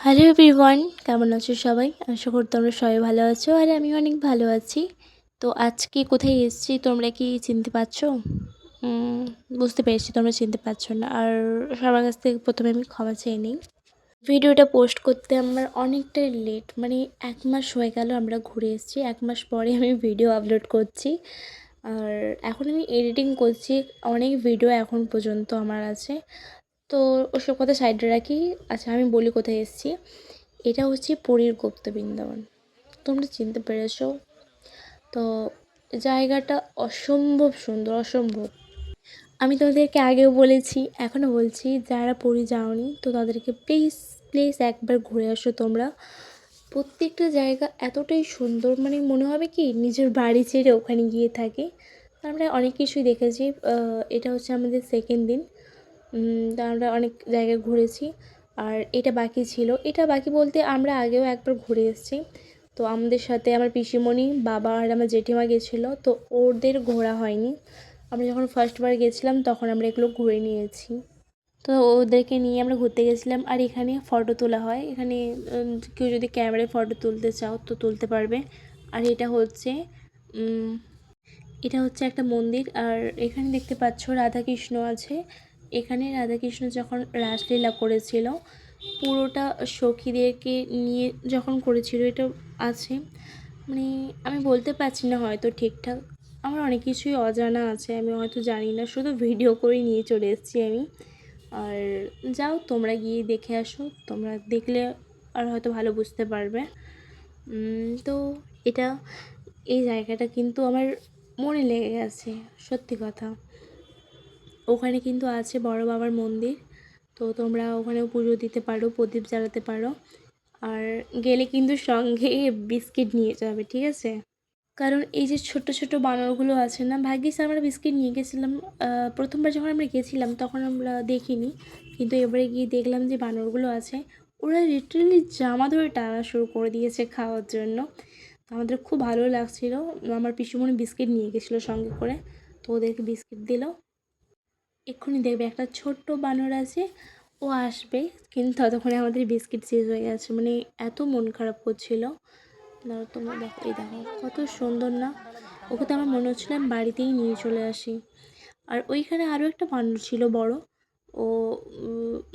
Hello everyone, কেমন আছো সবাই? আশা করি তোমরা সবাই ভালো আছো আর আমি অনেক ভালো আছি। তো আজকে কোথায় এসেছি তোমরা কি চিনতে পারছো? উম, বুঝতে পেরেছি তোমরা চিনতে পারছো না। আর সবার কাছ থেকে প্রথমে আমি ক্ষমা চেয়ে নিই। ভিডিওটা পোস্ট করতে আমার অনেকটাই লেট, মানে 1 মাস হয়ে গেল আমরা ঘুরে এসেছি। 1 মাস পরে আমি ভিডিও আপলোড করছি। আর এখন আমি এডিটিং করছি। অনেক ভিডিও এখন পর্যন্ত আমার আছে। তো ওসব কথা সাইডে রাখি। আচ্ছা, আমি বলি কোথায় এসেছি। এটা হচ্ছে পুরীর গুপ্ত বৃন্দাবন। তোমরা চিনতে পেরেছো তো? জায়গাটা অসম্ভব সুন্দর, অসম্ভব। আমি তোমাদেরকে আগেও বলেছি, এখনও বলছি, যারা পুরী যাওনি তো তাদেরকে প্লিজ প্লিজ একবার ঘুরে আসো তোমরা। প্রত্যেকটা জায়গা এতটাই সুন্দর, মানে মনে হবে কি নিজের বাড়ি ছেড়ে ওখানে গিয়ে থাকি। আমরা অনেক কিছুই দেখেছি। এটা হচ্ছে আমাদের সেকেন্ড দিন। তা আমরা অনেক জায়গায় ঘুরেছি। আর এটা বাকি ছিল। এটা বাকি বলতে আমরা আগেও একবার ঘুরে এসেছি। তো আমাদের সাথে আমার পিসিমণি, বাবা আর আমার জেঠিমা গেছিলো, তো ওদের ঘোরা হয়নি। আমরা যখন ফার্স্টবার গেছিলাম তখন আমরা এগুলো ঘুরে নিয়েছি। তো ওদেরকে নিয়ে আমরা ঘুরতে গেছিলাম। আর এখানে ফটো তোলা হয়। এখানে কেউ যদি ক্যামেরায় ফটো তুলতে চাও তো তুলতে পারবে। আর উম, এটা হচ্ছে একটা মন্দির। আর এখানে দেখতে পাচ্ছ রাধাকৃষ্ণ আছে। এখানে রাধাকৃষ্ণ যখন রাসলীলা করেছিল, পুরোটা সখীদেরকে নিয়ে যখন করেছিল, এটা আছে। মানে আমি বলতে পারছি না হয়তো ঠিকঠাক। আমার অনেক কিছুই অজানা আছে, আমি হয়তো জানি না, শুধু ভিডিও করে নিয়ে চলে এসেছি আমি। আর যাও তোমরা গিয়ে দেখে আসো, তোমরা দেখলে আর হয়তো ভালো বুঝতে পারবে। তো এটা, এই জায়গাটা কিন্তু আমার মনে লেগে গেছে, সত্যি কথা। ওখানে কিন্তু আছে বড় বাবার মন্দির। তো তোমরা ওখানেও পুজো দিতে পারো, প্রদীপ জ্বালাতে পারো। আর গেলে কিন্তু সঙ্গে বিস্কিট নিয়ে যাবে, ঠিক আছে? কারণ এই যে ছোট ছোট বানরগুলো আছে না, ভাগ্যিস আমরা বিস্কিট নিয়ে গেছিলাম। প্রথমবার যখন আমরা গেছিলাম তখন আমরা দেখিনি, কিন্তু এবারে গিয়ে দেখলাম যে বানরগুলো আছে। ওরা লিটারালি জামা ধরে টানা শুরু করে দিয়েছে খাওয়ার জন্য। তো আমাদের খুব ভালো লাগছিলো। আমার পিসুমণি বিস্কিট নিয়ে গেছিলো সঙ্গে করে, তো ওদেরকে বিস্কিট দিল। এক্ষুনি দেখবে একটা ছোট্ট বানর আছে, ও আসবে, কিন্তু ততক্ষণে আমাদের বিস্কিট শেষ হয়ে গেছে। মানে এত মন খারাপ করছিল। দাঁড়াও, তোমরা দেখো, এই দেখো কত সুন্দর না। ওকে তো আমার মনে হচ্ছিল আমি বাড়িতেই নিয়ে চলে আসি। আর ওইখানে আরও একটা বানর ছিল বড়। ও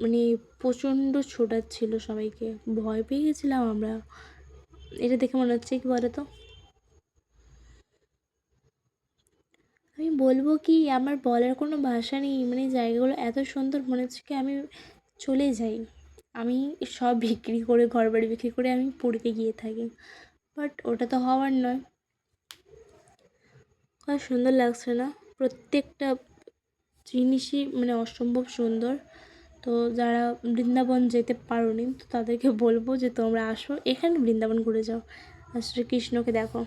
মানে প্রচণ্ড ছোটাচ্ছিল সবাইকে, ভয় পেয়ে গেছিলাম আমরা। এটা দেখে মনে হচ্ছে কি বলো তো, আমি বলবো কি, আমার বলার কোনো ভাষা নেই। মানে জায়গাগুলো এত সুন্দর, মনে হচ্ছে কি আমি চলে যাই। আমি সব বিক্রি করে, ঘরবাড়ি বিক্রি করে আমি পুরীতে গিয়ে থাকি। বাট ওটা তো হওয়ার নয়। কত সুন্দর লাগছে না? প্রত্যেকটা জিনিসই মানে অসম্ভব সুন্দর। তো যারা বৃন্দাবন যেতে পারোনি তো তাদেরকে বলবো যে তোমরা আসো, এখানে বৃন্দাবন ঘুরে যাও আর শ্রীকৃষ্ণকে দেখো।